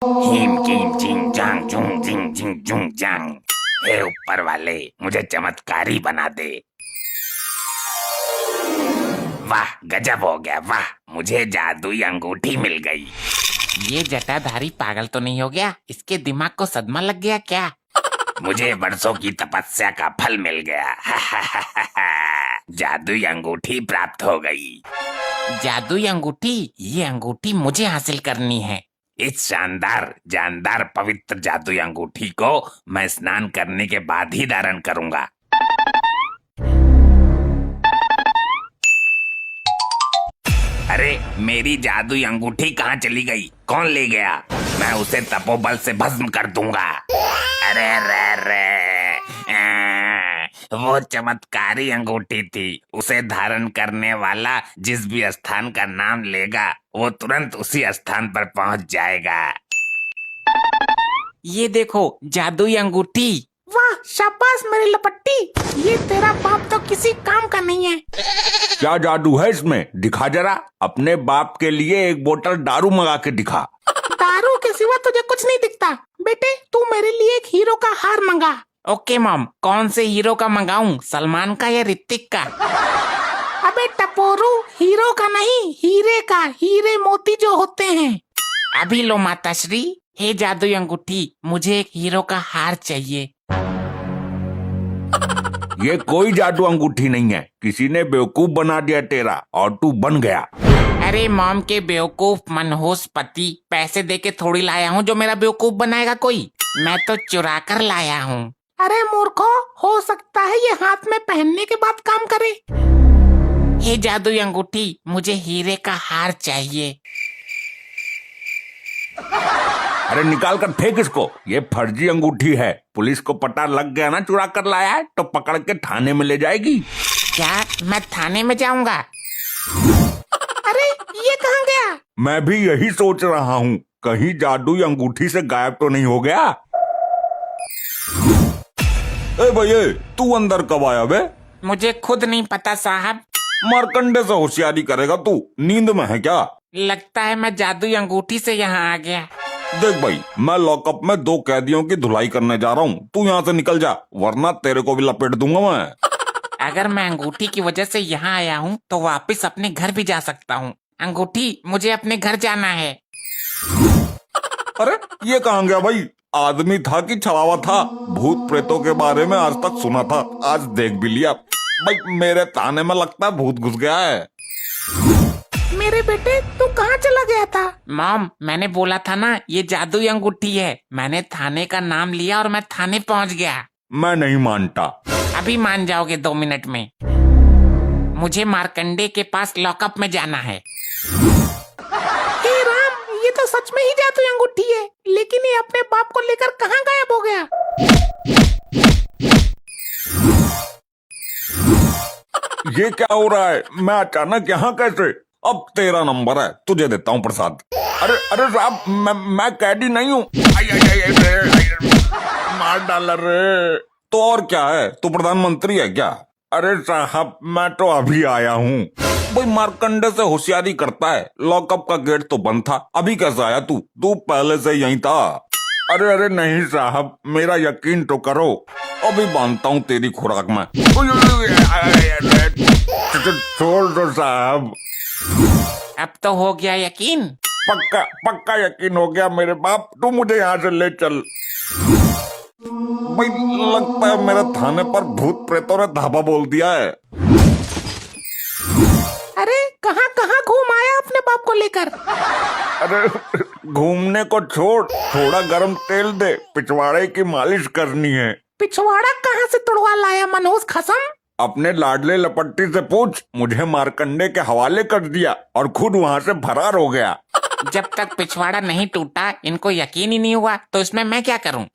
Him किम चिंग चांग चुंग चिंग चिंग चुंग चांग। हे ऊपर वाले, मुझे चमत्कारी बना दे। वाह, गजब हो गया, वाह, मुझे जादुई अंगूठी मिल गई। ये जटाधारी पागल तो नहीं हो गया? इसके दिमाग को सदमा लग गया क्या? मुझे बरसों की तपस्या का फल मिल गया। जादुई अंगूठी प्राप्त हो गई। जादुई अंगूठी? ये अंगूठी मुझे हासिल करनी है। इस शानदार जानदार पवित्र जादुई अंगूठी को मैं स्नान करने के बाद ही धारण करूंगा। अरे, मेरी जादुई अंगूठी कहाँ चली गई? कौन ले गया? मैं उसे तपोबल से भस्म कर दूंगा। अरे रे रे, वो चमत्कारी अंगूठी थी। उसे धारण करने वाला जिस भी स्थान का नाम लेगा, वो तुरंत उसी स्थान पर पहुंच जाएगा। ये देखो, जादुई अंगूठी। वाह, शाबाश मेरी लपट्टी। ये तेरा बाप तो किसी काम का नहीं है। क्या जादू है इसमें? दिखा जरा। अपने बाप के लिए एक बोतल दारू मंगा के दिखा। दारू के सिवा तुझे कुछ नहीं दिखता। बेटे, तू मेरे लिए एक हीरो का हार मंगा। ओके मॉम, कौन से हीरो का मंगाऊं? सलमान का या ऋतिक का? अबे टपोरू, हीरो का नहीं, हीरे का। हीरे मोती जो होते हैं। अभी लो माताश्री। हे जादुई अंगूठी, मुझे एक हीरो का हार चाहिए। ये कोई जादू अंगूठी नहीं है। किसी ने बेवकूफ बना दिया तेरा और तू बन गया। अरे मॉम के बेवकूफ मनहूस पति, पैसे देके थोड़ी लाया हूँ जो मेरा बेवकूफ बनाएगा कोई। मैं तो चुरा कर लाया हूँ। अरे मूर्खो, हो सकता है ये हाथ में पहनने के बाद काम करे। हे जादुई अंगूठी, मुझे हीरे का हार चाहिए। अरे निकाल कर फेंक इसको। ये फर्जी अंगूठी है। पुलिस को पता लग गया ना चुरा कर लाया है, तो पकड़ के थाने में ले जाएगी। क्या मैं थाने में जाऊंगा? अरे ये कहाँ गया? मैं भी यही सोच रहा हूँ, कहीं जादुई अंगूठी से गायब तो नहीं हो गया। ए भैया, तू अंदर कब आया बे? मुझे खुद नहीं पता साहब। मारकंडे से होशियारी करेगा तू? नींद में है क्या? लगता है मैं जादुई अंगूठी से यहाँ आ गया। देख भाई, मैं लॉकअप में 2 कैदियों की धुलाई करने जा रहा हूँ। तू यहाँ से निकल जा, वरना तेरे को भी लपेट दूंगा मैं। अगर मैं अंगूठी की वजह से यहाँ आया हूँ तो वापस अपने घर भी जा सकता हूँ। अंगूठी, मुझे अपने घर जाना है। अरे ये कहाँ गया भाई? आदमी था कि छलावा था? भूत प्रेतों के बारे में आज तक सुना था, आज देख भी लिया। भाई मेरे ताने में लगता है भूत घुस गया है। मेरे बेटे, तू कहाँ चला गया था? मॉम, मैंने बोला था ना ये जादुई अंगूठी है। मैंने थाने का नाम लिया और मैं थाने पहुँच गया। मैं नहीं मानता। अभी मान जाओगे 2 मिनट में। मुझे मार्कंडे के पास लॉकअप में जाना है। हे राम, ये तो सच में ही जादुई अंगूठी है। लेकिन ये अपने बाप को लेकर कहाँ गायब हो गया? ये क्या हो रहा है? मैं अचानक यहाँ कैसे? अब तेरा नंबर है, तुझे देता हूँ प्रसाद। अरे अरे साहब, मैं कैदी नहीं हूँ। मार डाला रे। तो और क्या है, तू प्रधानमंत्री है क्या? अरे साहब, मैं तो अभी आया हूँ। भाई मार्कंडे से होशियारी करता है। लॉकअप का गेट तो बंद था, अभी कैसे आया तू? तू पहले से यहीं था। अरे अरे नहीं साहब, मेरा यकीन तो करो, अभी बांधता हूँ तेरी खुराक में। छोड़ दो साहब। अब तो हो गया यकीन? पक्का पक्का यकीन हो गया मेरे बाप। तू मुझे यहाँ से ले चल। भाई लगता है मेरे थाने पर भूत प्रेतों ने धाबा बोल दिया है। अरे कहाँ कहाँ घूम आया अपने बाप को लेकर? अरे घूमने को छोड़, थोड़ा गरम तेल दे, पिछवाड़े की मालिश करनी है। पिछवाड़ा कहाँ से तुड़वा लाया मनहूस खसम? अपने लाडले लपट्टी से पूछ, मुझे मारकंडे के हवाले कर दिया और खुद वहाँ से फरार हो गया। जब तक पिछवाड़ा नहीं टूटा इनको यकीन ही नहीं हुआ, तो इसमें मैं क्या करूं?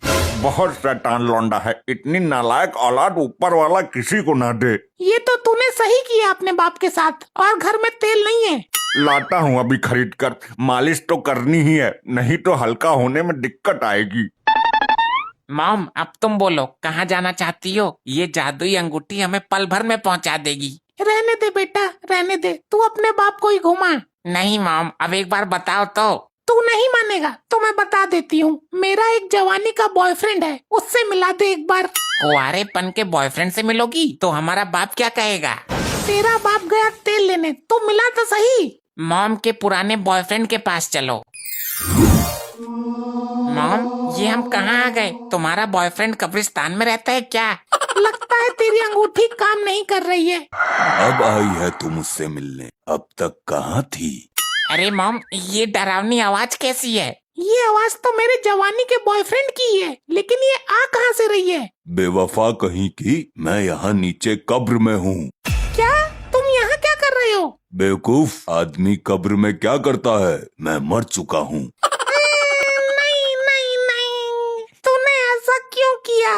बहुत शैतान लौंडा है। इतनी नालायक औलाद ऊपर वाला किसी को ना दे। ये तो तूने सही किया अपने बाप के साथ। और घर में तेल नहीं है? लाता हूँ अभी खरीद कर। मालिश तो करनी ही है, नहीं तो हल्का होने में दिक्कत आएगी। मॉम, अब तुम बोलो, कहाँ जाना चाहती हो? ये जादुई अंगूठी हमें पल भर में पहुँचा देगी। रहने दे बेटा, रहने दे। तू अपने बाप को ही घुमा। नहीं मॉम, अब एक बार बताओ तो। तू नहीं मानेगा तो मैं बता देती हूँ। मेरा एक जवानी का बॉयफ्रेंड है, उससे मिला दे एक बार। कुंवारेपन के बॉयफ्रेंड से मिलोगी तो हमारा बाप क्या कहेगा? तेरा बाप गया तेल लेने, तो मिला तो सही। मॉम के पुराने बॉयफ्रेंड के पास चलो। मॉम, ये हम कहाँ आ गए? तुम्हारा बॉयफ्रेंड कब्रिस्तान में रहता है क्या? लगता है तेरी अंगूठी काम नहीं कर रही है। अब आई है तू मुझसे मिलने, अब तक कहाँ थी? अरे मॉम, ये डरावनी आवाज कैसी है? ये आवाज तो मेरे जवानी के बॉयफ्रेंड की है, लेकिन ये आ कहाँ से रही है? बेवफा कहीं की, मैं यहाँ नीचे कब्र में हूँ। क्या तुम यहाँ क्या कर रहे हो? बेवकूफ, आदमी कब्र में क्या करता है? मैं मर चुका हूँ। नहीं नहीं नहीं, तूने ऐसा क्यों किया?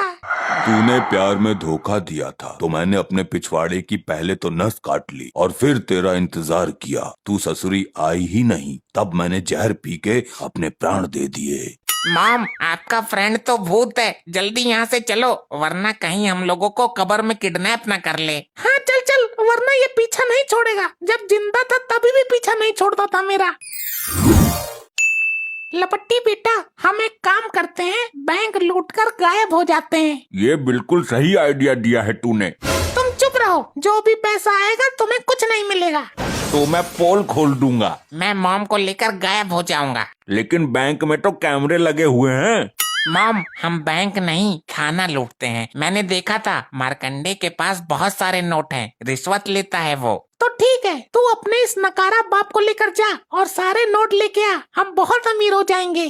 तूने प्यार में धोखा दिया था तो मैंने अपने पिछवाड़े की पहले तो नस काट ली और फिर तेरा इंतजार किया। तू ससुरी आई ही नहीं, तब मैंने जहर पी के अपने प्राण दे दिए। मॉम, आपका फ्रेंड तो भूत है, जल्दी यहाँ से चलो वरना कहीं हम लोगों को कब्र में किडनैप न कर ले। हाँ चल चल, वरना ये पीछा नहीं छोड़ेगा। जब जिंदा था तभी भी पीछा नहीं छोड़ता था मेरा। लपट्टी बेटा, हम एक काम करते हैं, बैंक लूटकर गायब हो जाते हैं। ये बिल्कुल सही आइडिया दिया है तूने। तुम चुप रहो, जो भी पैसा आएगा तुम्हें कुछ नहीं मिलेगा। तो मैं पोल खोल दूंगा। मैं मॉम को लेकर गायब हो जाऊंगा। लेकिन बैंक में तो कैमरे लगे हुए हैं। मॉम, हम बैंक नहीं खाना लूटते हैं। मैंने देखा था, मार्कंडे के पास बहुत सारे नोट हैं, रिश्वत लेता है वो। तो ठीक है, तू अपने इस नकारा बाप को लेकर जा और सारे नोट लेके आ, हम बहुत अमीर हो जाएंगे।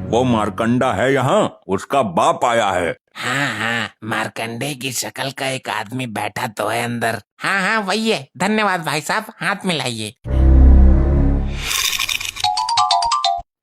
वो मार्कंडा है यहाँ, उसका बाप आया है। हाँ हाँ, मार्कंडे की शक्ल का एक आदमी बैठा तो है अंदर। हाँ हाँ वही है। धन्यवाद भाई साहब, हाथ मिलाइए।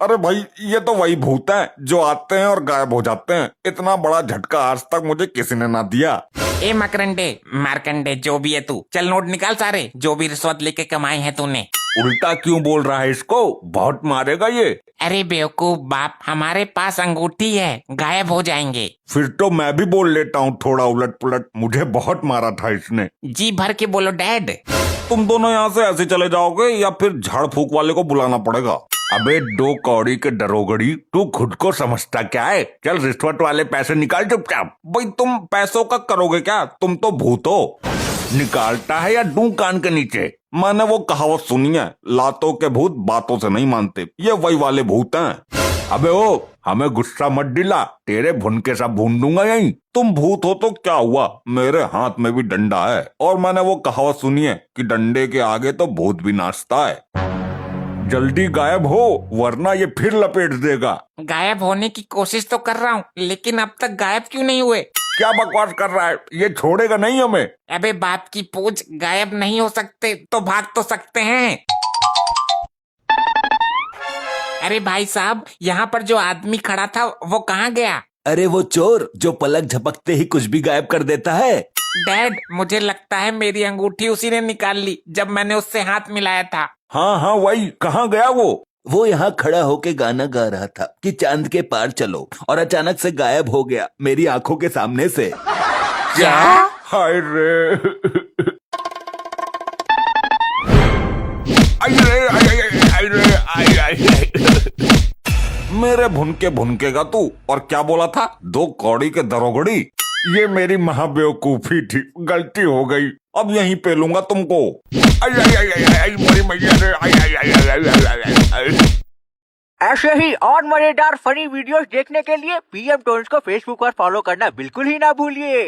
अरे भाई, ये तो वही भूत है जो आते हैं और गायब हो जाते हैं। इतना बड़ा झटका आज तक मुझे किसी ने ना दिया। ए मकरंडे, मार्कंडे, जो भी है तू, चल नोट निकाल सारे, जो भी रिश्वत लेके कमाए हैं तूने। उल्टा क्यों बोल रहा है इसको? बहुत मारेगा ये। अरे बेवकूफ बाप, हमारे पास अंगूठी है, गायब हो जाएंगे। फिर तो मैं भी बोल लेता हूँ थोड़ा उलट पुलट। मुझे बहुत मारा था इसने। जी भर के बोलो डैड। तुम दोनों यहाँ से ऐसे चले जाओगे या फिर झाड़ फूक वाले को बुलाना पड़ेगा। अबे दो कौड़ी के डरोगड़ी, तू खुद को समझता क्या है? चल रिश्वत वाले पैसे निकाल चुपचाप। भाई तुम पैसों का करोगे क्या? तुम तो भूत हो। निकालता है या दूं कान के नीचे? मैंने वो कहावत सुनी है, लातों के भूत बातों से नहीं मानते। ये वही वाले भूत हैं। अबे ओ, हमें गुस्सा मत दिला, तेरे भुनके सा भून दूंगा यहीं। तुम भूत हो तो क्या हुआ, मेरे हाथ में भी डंडा है। और मैंने वो कहावत सुनी है कि डंडे के आगे तो भूत भी नाचता है। जल्दी गायब हो वरना ये फिर लपेट देगा। गायब होने की कोशिश तो कर रहा हूँ, लेकिन अब तक गायब क्यों नहीं हुए? क्या बकवास कर रहा है? ये छोड़ेगा नहीं हमें। अबे बाप की पूछ, गायब नहीं हो सकते तो भाग तो सकते हैं। अरे भाई साहब, यहाँ पर जो आदमी खड़ा था वो कहाँ गया? अरे वो चोर जो पलक झपकते ही कुछ भी गायब कर देता है। डैड, मुझे लगता है मेरी अंगूठी उसी ने निकाल ली जब मैंने उससे हाथ मिलाया था। हाँ हाँ वही, कहाँ गया वो यहाँ खड़ा होके गाना गा रहा था कि चांद के पार चलो, और अचानक से गायब हो गया मेरी आंखों के सामने से। क्या? हाय रे, आई रे, आई रे, आई। मेरे भुनके भुनकेगा तू। और क्या बोला था? दो कौड़ी के दरोगड़ी। ये मेरी महाबेवकूफी थी, गलती हो गई। अब यहीं पे लूंगा तुमको। आई आई आई आई आई, मेरी मैया रे, आई आई आई आई आई आई आई। ऐसे ही और मजेदार फनी वीडियोस देखने के लिए PM टोन्स को फेसबुक पर फॉलो करना बिल्कुल ही ना भूलिए।